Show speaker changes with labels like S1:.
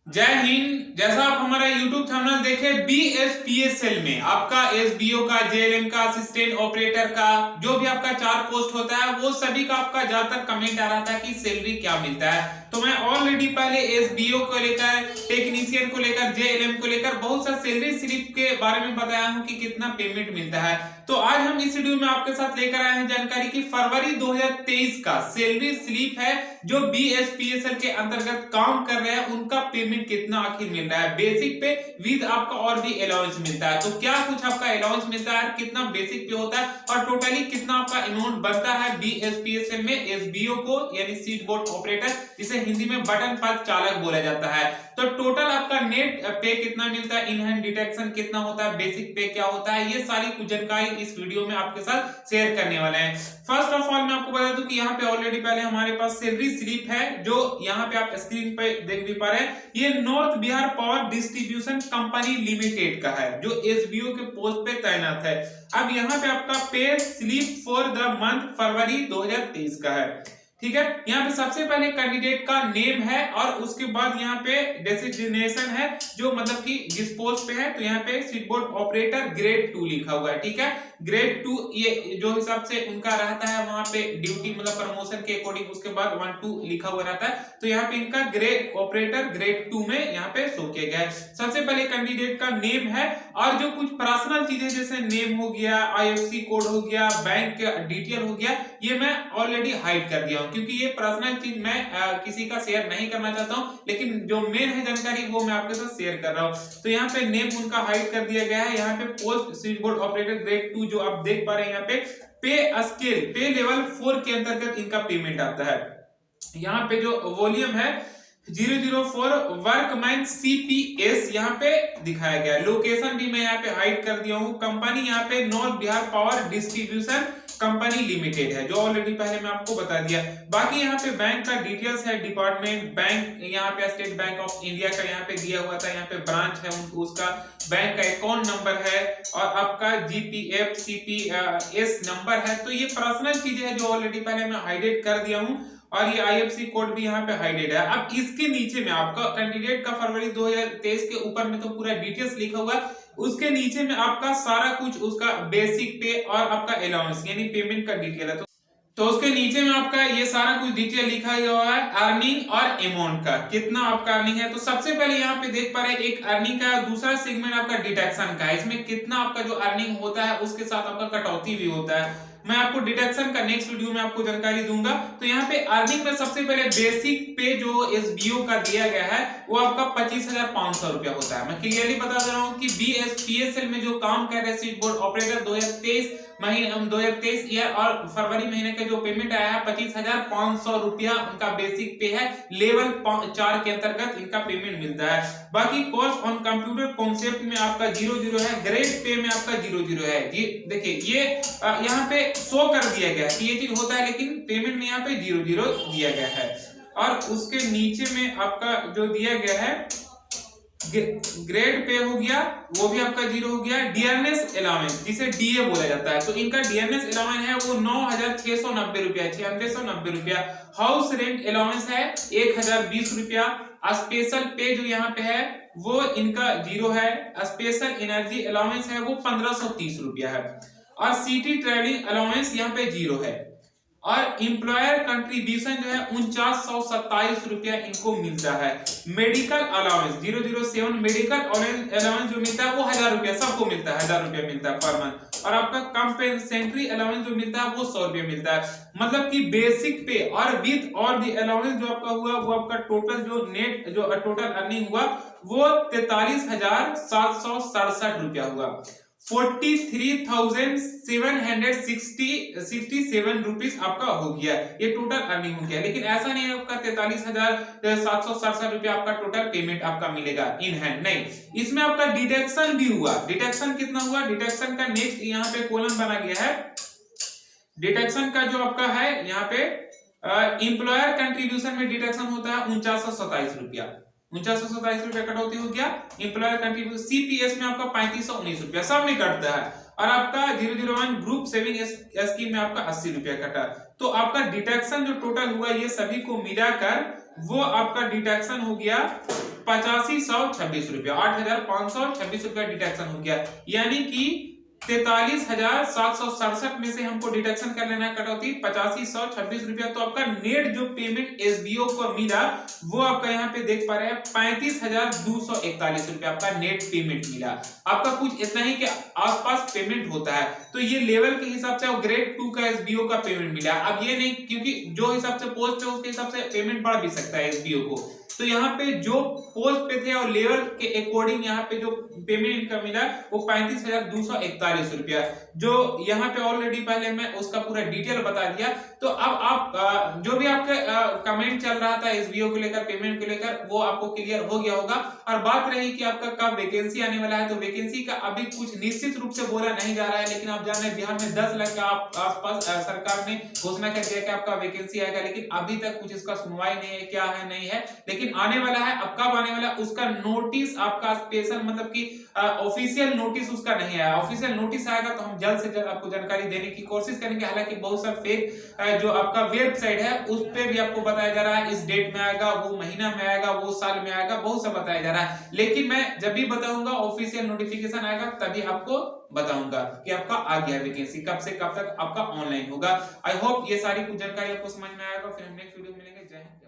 S1: जय हिंद। जैसा आप हमारा YouTube थंबनेल देखे, BSPSL में आपका SBO का, JLM का, असिस्टेंट ऑपरेटर का, जो भी आपका 4 पोस्ट होता है वो सभी का आपका ज्यादातर कमेंट आ रहा था कि सैलरी क्या मिलता है। तो मैं ऑलरेडी पहले SBO को लेकर, टेक्नीशियन को लेकर, JLM को लेकर बहुत सा सैलरी स्लिप के बारे में बताया हूं कि कितना पेमेंट मिलता है। तो आज हम इस वीडियो में आपके साथ लेकर आए हैं जानकारी की फरवरी 2023 का सैलरी स्लिप है जो BSPSL के अंतर्गत काम कर रहे हैं, उनका पेमेंट कितना आखिर मिल रहा है। बेसिक पे विद आपका और भी अलाउंस मिलता है। तो क्या कुछ आपका अलाउंस मिलता है, कितना बेसिक पे होता है और टोटली कितना आपका अमाउंट बनता है BSPSL में SBO को, यानी सीट बोर्ड ऑपरेटर, जिसे हिंदी में बटन पद चालक बोला जाता है। तो टोटल आपका नेट पे कितना मिलता है, इन हैंड डिडक्शन कितना होता है, बेसिक पे क्या होता है, ये सारी कुछ जानकारी इस वीडियो में आपके साथ शेयर करने वाले हैं। फर्स्ट ऑफ ऑल मैं आपको बता दूं कि यहाँ पे ऑलरेडी पहले हमारे पास सैलरी स्लिप है जो यहाँ पे आप स्क्रीन पे देख भी पा रहे हैं। ये north Bihar power distribution company limited का है जो SBO के पोस्ट पे तैनात है। अब यहाँ पे आपका pay slip for the month फरवरी 2023 का है। ठीक है, यहाँ पे सबसे पहले कैंडिडेट का नेम है और उसके बाद यहाँ पे डेसिग्नेशन है जो मतलब कि जिस पोस्ट पे है। तो यहाँ पे सीट बोर्ड ऑपरेटर ग्रेड 2 लिखा हुआ है। ठीक है, ग्रेड 2 ये जो हिसाब से उनका रहता है वहां पे ड्यूटी मतलब प्रमोशन के अकॉर्डिंग, उसके बाद 1-2 लिखा हुआ रहता है। तो यहाँ पे इनका ग्रेड ऑपरेटर ग्रेड 2 में यहाँ पे शो किया गया है। सबसे पहले कैंडिडेट का नेम है और जो कुछ पर्सनल चीजें जैसे नेम हो गया, IFSC कोड हो गया, बैंक डिटेल हो गया, ये मैं ऑलरेडी हाइड कर दिया हूँ क्योंकि ये पर्सनल चीज मैं किसी का शेयर नहीं करना चाहता हूँ, लेकिन जो मेन है जानकारी वो मैं आपके साथ शेयर कर रहा हूँ। तो यहाँ पे नेम उनका हाइड कर दिया गया है। यहाँ पे post switch board operator grade 2 जो आप देख पा रहे हैं, यहाँ पे स्केल पे लेवल 4 के अंतर्गत इनका पेमेंट आता है। यहाँ पे जो वॉल्यूम है 004 वर्कमैन CPS यहाँ पे दिखाया गया है। लोकेशन भी मैं यहाँ पे हाइड कर दिया हूँ। कंपनी यहाँ पे north Bihar power distribution company limited है जो ऑलरेडी पहले मैं आपको बता दिया। बाकी यहाँ पे बैंक का डिटेल्स है, डिपार्टमेंट बैंक यहाँ पे स्टेट बैंक ऑफ इंडिया का यहाँ पे दिया हुआ था, यहाँ पे ब्रांच है उसका, बैंक का अकाउंट नंबर है और आपका GPF CPS नंबर है। तो ये पर्सनल चीजें है जो ऑलरेडी पहले मैं हाइलाइट कर दिया हूँ और ये IFSC कोड भी यहाँ पे हाइडेड है। अब इसके नीचे में आपका कैंडिडेट का फरवरी 2023 के ऊपर में तो पूरा डिटेल्स लिखा हुआ है, उसके नीचे में आपका सारा कुछ उसका बेसिक पे और आपका अलाउंस यानी पेमेंट का डिटेल है। तो उसके नीचे में आपका ये सारा कुछ डिटेल लिखा हुआ है अर्निंग और अमाउंट का, कितना आपका अर्निंग है। तो सबसे पहले यहाँ पे देख पा रहे हैं एक अर्निंग का, दूसरा सेगमेंट आपका डिडक्शन का है। इसमें कितना आपका जो अर्निंग होता है उसके साथ आपका कटौती भी होता है। मैं आपको डिडक्शन का नेक्स्ट वीडियो में आपको जानकारी दूंगा। तो यहाँ पे अर्निंग में सबसे पहले बेसिक पे जो SBO का दिया गया है वो आपका 25,500 रुपया होता है। मैं क्लियरली बता दे रहा हूँ कि BSPSL में जो काम कर रहे सीट बोर्ड ऑपरेटर 2023 ईयर और फरवरी महीने का जो पेमेंट आया है 25,500 रुपया उनका बेसिक पे है। लेवल 4 के अंतर्गत इनका पेमेंट मिलता है। बाकी कोर्स ऑन कंप्यूटर कॉन्सेप्ट में आपका 00 है, ग्रेड पे में आपका 00 है। ये देखिए ये यहाँ पे शो कर दिया गया है कि ये चीज होता है, लेकिन पेमेंट में यहाँ पे 00 दिया गया है। और उसके नीचे में आपका जो दिया गया है ग्रेड पे हो गया वो भी आपका 0 हो गया। डियरनेस अलाउंस जिसे DA बोला जाता है, तो इनका डियरनेस अलाउंस है वो 9,690 रुपया, 9690 रुपया। हाउस रेंट अलाउंस है 1,020 रुपया। स्पेशल पे जो यहाँ पे है वो इनका 0 है। स्पेशल एनर्जी अलाउंस है वो 1,530 रुपया है और सिटी ट्रेवलिंग अलाउंस यहाँ पे 0 है। और इंप्लॉयर कंट्रीब्यूशन जो है 4927 रुपया इनको मिलता है। मेडिकल अलाउंस 007 मेडिकल अलाउंस जो मिलता है वो 1,000 रुपया सबको मिलता है, 1,000 रुपया मिलता है पर मंथ। और आपका कंपेंसेटरी अलाउंस जो मिलता है वो 100 रुपया मिलता है। मतलब कि बेसिक पे और विद और दी अलाउंस जो आपका हुआ वो आपका टोटल जो नेट जो टोटल अर्निंग हुआ वो 43,767 रुपया हुआ। 43,767 रुपीज आपका हो गया, ये टोटल अर्निंग हो गया। लेकिन ऐसा नहीं है आपका 43,767 रुपया आपका टोटल पेमेंट आपका मिलेगा इन हैंड, नहीं, इसमें आपका डिडक्शन भी हुआ। डिडक्शन कितना हुआ, डिडक्शन का नेक्स्ट यहाँ पे कॉलम बना गया है। डिडक्शन का जो आपका है यहाँ पे इंप्लॉयर कंट्रीब्यूशन में डिडक्शन होता है 4927 रुपया, 4927 रुपया कटौती हो गया। इंप्लॉयर कंट्रीब्यूशन CPS में आपका 3519 रुपया सब में कटता है। और आपका 001 ग्रुप सेविंग स्कीम में आपका 80 रुपया कटा। तो आपका डिडक्शन जो टोटल हुआ ये सभी को मिलाकर वो आपका डिडक्शन हो गया ₹8526, 8,526 रुपया डिडक्शन हो गया। यानी कि 43,767 में से हमको डिडक्शन कर लेना है कटौती 8526 रुपया। तो आपका नेट जो पेमेंट एसबीओ को मिला वो आपका यहाँ पे देख पा रहे हैं 35,241 रुपया आपका नेट पेमेंट मिला। आपका कुछ इतना ही के आसपास पेमेंट होता है। तो ये लेवल के हिसाब से ग्रेड 2 का एसबीओ का पेमेंट मिला। अब ये नहीं, क्योंकि जो हिसाब से पोस्ट है उसके हिसाब से पेमेंट बढ़ भी सकता है एसबीओ को। तो यहाँ पे जो पोस्ट पे थे और लेवल के अकॉर्डिंग यहाँ पे जो पेमेंट इनका मिला वो 35,241 रुपया, जो यहाँ पे ऑलरेडी पहले मैं उसका पूरा डिटेल बता दिया। तो अब आप जो भी आपके कमेंट चल रहा था एसबीओ को लेकर, पेमेंट को लेकर, वो आपको क्लियर हो गया होगा। और बात रही कि आपका कब वैकेंसी आने वाला है, तो वैकेंसी का अभी कुछ निश्चित रूप से बोला नहीं जा रहा है। लेकिन आप जान रहे हैं बिहार में 10 लाख का आसपास सरकार ने घोषणा कर दिया कि आपका वैकेंसी आएगा, लेकिन अभी तक कुछ इसका सुनवाई नहीं है, क्या है नहीं है, लेकिन आने वाला है। अब कब आने वाला है उसका नोटिस आपका स्पेशल, मतलब कि ऑफिशियल नोटिस उसका नहीं आया। ऑफिशियल नोटिस आएगा तो हम जल्द से जल्द आपको जानकारी देने की कोशिश करेंगे। हालांकि बहुत सा फेक जो आपका वेबसाइट है उस पे भी आपको बताया जा रहा है इस डेट में आएगा, वो महीना में आएगा, वो साल में आएगा, बहुत सा बताया जा रहा है। लेकिन मैं जब भी बताऊंगा ऑफिशियल नोटिफिकेशन आएगा तभी आपको बताऊंगा कि आपका आ गया वैकेंसी, कब से कब तक आपका ऑनलाइन होगा। आई होप ये सारी कुछ जानकारी आपको समझ में आएगा। फिर हम नेक्स्ट वीडियो में मिलेंगे। जय हिंद।